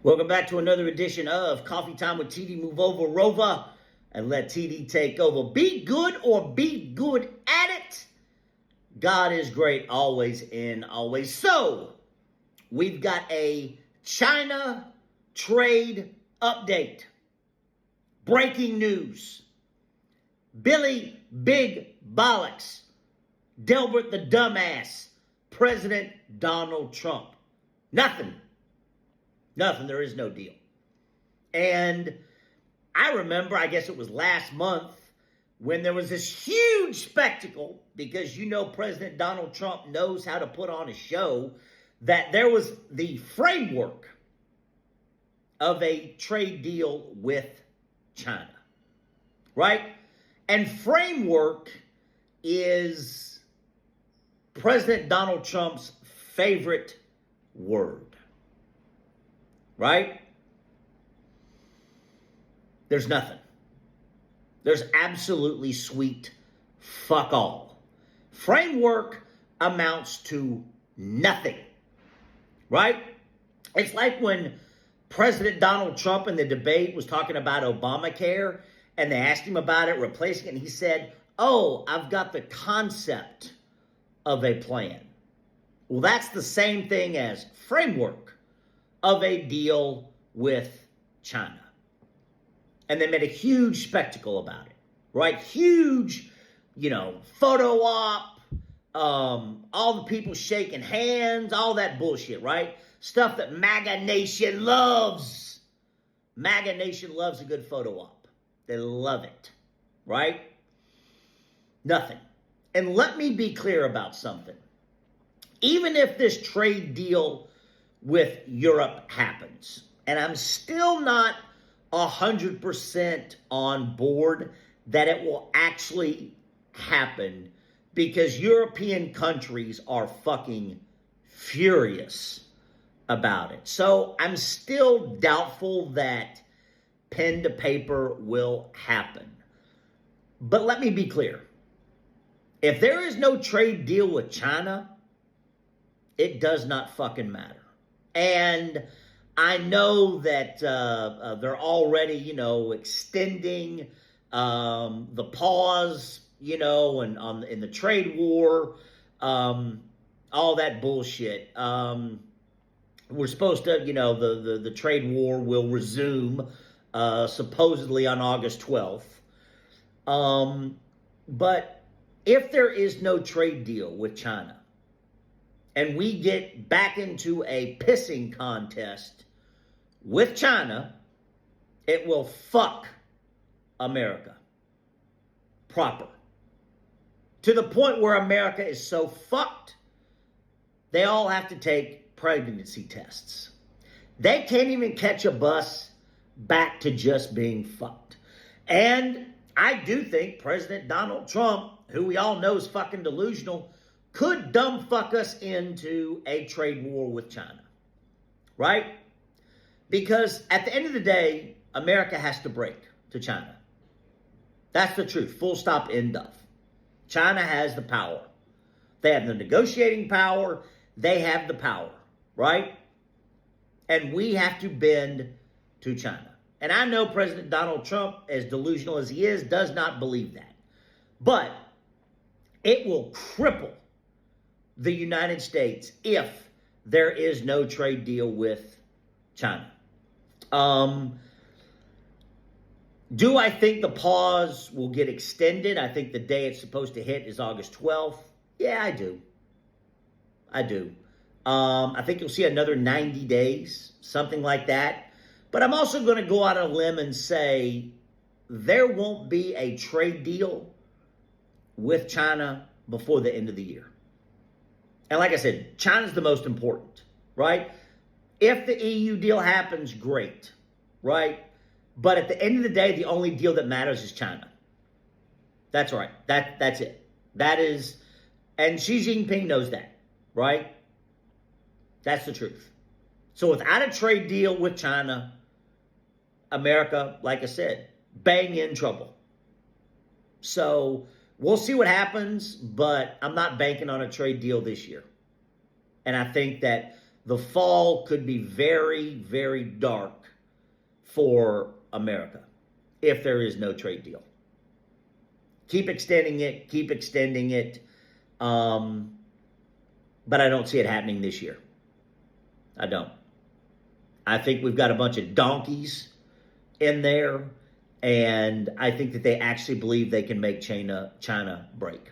Welcome back to another edition of Coffee Time with TD. Move over, Rover, and let TD take over. Be good or be good at it. God is great always and always. So, we've got a China trade update. Breaking news. Billy Big Bollocks, Delbert the Dumbass, President Donald Trump. Nothing. There is no deal. And I remember, I guess it was last month, when there was this huge spectacle, because you know President Donald Trump knows how to put on a show, that there was the framework of a trade deal with China. Right? And framework is President Donald Trump's favorite word. Right? There's nothing. There's absolutely sweet fuck all. Framework amounts to nothing. Right? It's like when President Donald Trump in the debate was talking about Obamacare and they asked him about it, replacing it, and he said, "Oh, I've got the concept of a plan." Well, that's the same thing as framework of a deal with China. And they made a huge spectacle about it, right? Huge, photo op, all the people shaking hands, all that bullshit, right? Stuff that MAGA Nation loves. MAGA Nation loves a good photo op. They love it, right? Nothing. And let me be clear about something. Even if this trade deal with Europe happens, and I'm still not 100% on board that it will actually happen, because European countries are fucking furious about it. So I'm still doubtful that pen to paper will happen. But let me be clear. If there is no trade deal with China, it does not fucking matter. And I know that they're already, extending the pause, and in the trade war, all that bullshit. We're supposed to, the trade war will resume supposedly on August 12th. But if there is no trade deal with China, and we get back into a pissing contest with China, it will fuck America proper. To the point where America is so fucked, they all have to take pregnancy tests. They can't even catch a bus back to just being fucked. And I do think President Donald Trump, who we all know is fucking delusional, could dumb fuck us into a trade war with China. Right? Because at the end of the day, America has to break to China. That's the truth. Full stop, end of. China has the power. They have the negotiating power. They have the power. Right? And we have to bend to China. And I know President Donald Trump, as delusional as he is, does not believe that. But it will cripple the United States if there is no trade deal with China. Do I think the pause will get extended? I think the day it's supposed to hit is August 12th. Yeah, I do. I think you'll see another 90 days, something like that. But I'm also going to go out on a limb and say there won't be a trade deal with China before the end of the year. And like I said, China's the most important, right? If the EU deal happens, great, right? But at the end of the day, the only deal that matters is China. That's right. That's it. That is, and Xi Jinping knows that, right? That's the truth. So without a trade deal with China, America, like I said, bang in trouble. So we'll see what happens, but I'm not banking on a trade deal this year. And I think that the fall could be very, very dark for America if there is no trade deal. Keep extending it. But I don't see it happening this year. I don't. I think we've got a bunch of donkeys in there, and I think that they actually believe they can make China break.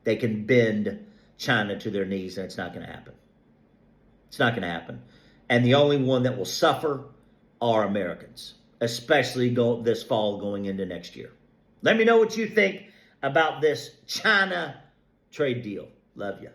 They can bend China to their knees, and it's not going to happen. It's not going to happen. And the only one that will suffer are Americans, especially this fall going into next year. Let me know what you think about this China trade deal. Love you.